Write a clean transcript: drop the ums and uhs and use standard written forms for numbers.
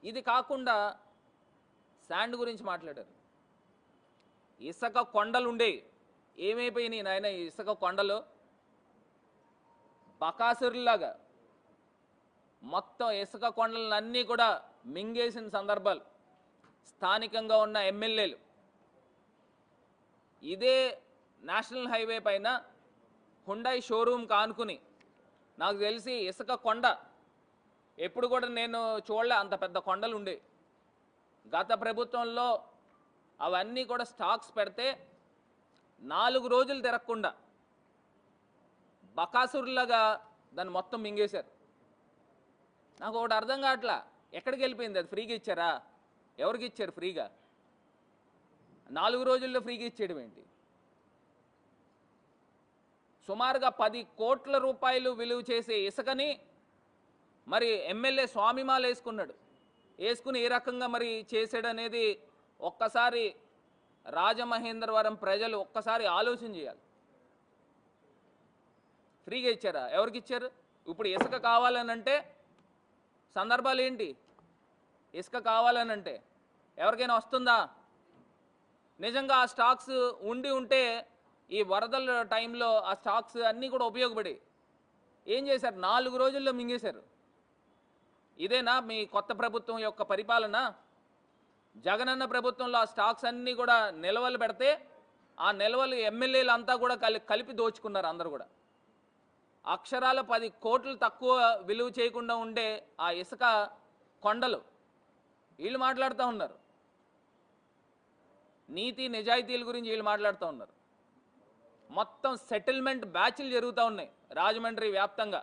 ఇది కాకుండా శాండ్ గురించి మాట్లాడారు. ఇసుక కొండలు ఉండేవి, ఏమైపోయినాయి నాయన ఈ ఇసుక కొండలు? బకాసురులాగా మొత్తం ఇసుక కొండలన్నీ కూడా మింగేసిన సందర్భాలు స్థానికంగా ఉన్న ఎమ్మెల్యేలు. ఇదే నేషనల్ హైవే పైన హుండాయ్ షోరూమ్ కానుకుని నాకు తెలిసి ఇసుక కొండ ఎప్పుడు కూడా నేను చూడలే, అంత పెద్ద కొండలు ఉండే. గత ప్రభుత్వంలో అవన్నీ కూడా స్టాక్స్ పెడితే 4 రోజులు తిరగకుండా బకాసురులాగా దాన్ని మొత్తం మింగేశారు. నాకు ఒకటి అర్థం కావట్లా, ఎక్కడికి వెళ్ళిపోయింది అది? ఫ్రీగా ఇచ్చారా? ఎవరికి ఇచ్చారు ఫ్రీగా? 4 రోజుల్లో ఫ్రీగా ఇచ్చేయడం ఏంటి? సుమారుగా 10 కోట్ల రూపాయలు విలువ చేసే ఇసుకని మరి ఎమ్మెల్యే స్వామిమాల వేసుకున్నాడు. వేసుకుని ఏ రకంగా మరి చేసాడు అనేది ఒక్కసారి రాజమహేంద్రవరం ప్రజలు ఒక్కసారి ఆలోచన చేయాలి. ఫ్రీగా ఇచ్చారా? ఎవరికి ఇచ్చారు? ఇప్పుడు ఇసుక కావాలనంటే సందర్భాలు ఏంటి? ఇసుక కావాలనంటే ఎవరికైనా వస్తుందా? నిజంగా ఆ స్టాక్స్ ఉండి ఉంటే ఈ వరదల టైంలో ఆ స్టాక్స్ అన్నీ కూడా ఉపయోగపడి ఏం చేశారు? 4 రోజుల్లో మింగేశారు. ఇదేనా మీ కొత్త ప్రభుత్వం యొక్క పరిపాలన? జగనన్న ప్రభుత్వంలో ఆ స్టాక్స్ అన్నీ కూడా నిల్వలు పెడితే ఆ నిల్వలు ఎమ్మెల్యేలు అంతా కూడా కలిపి దోచుకున్నారు. అందరూ కూడా అక్షరాల 10 కోట్లు తక్కువ విలువ చేయకుండా ఉండే ఆ ఇసుక కొండలు వీళ్ళు మాట్లాడుతూ ఉన్నారు. నీతి నిజాయితీల గురించి వీళ్ళు మాట్లాడుతూ ఉన్నారు. మొత్తం సెటిల్మెంట్ బ్యాచ్లు జరుగుతూ ఉన్నాయి రాజమండ్రి వ్యాప్తంగా.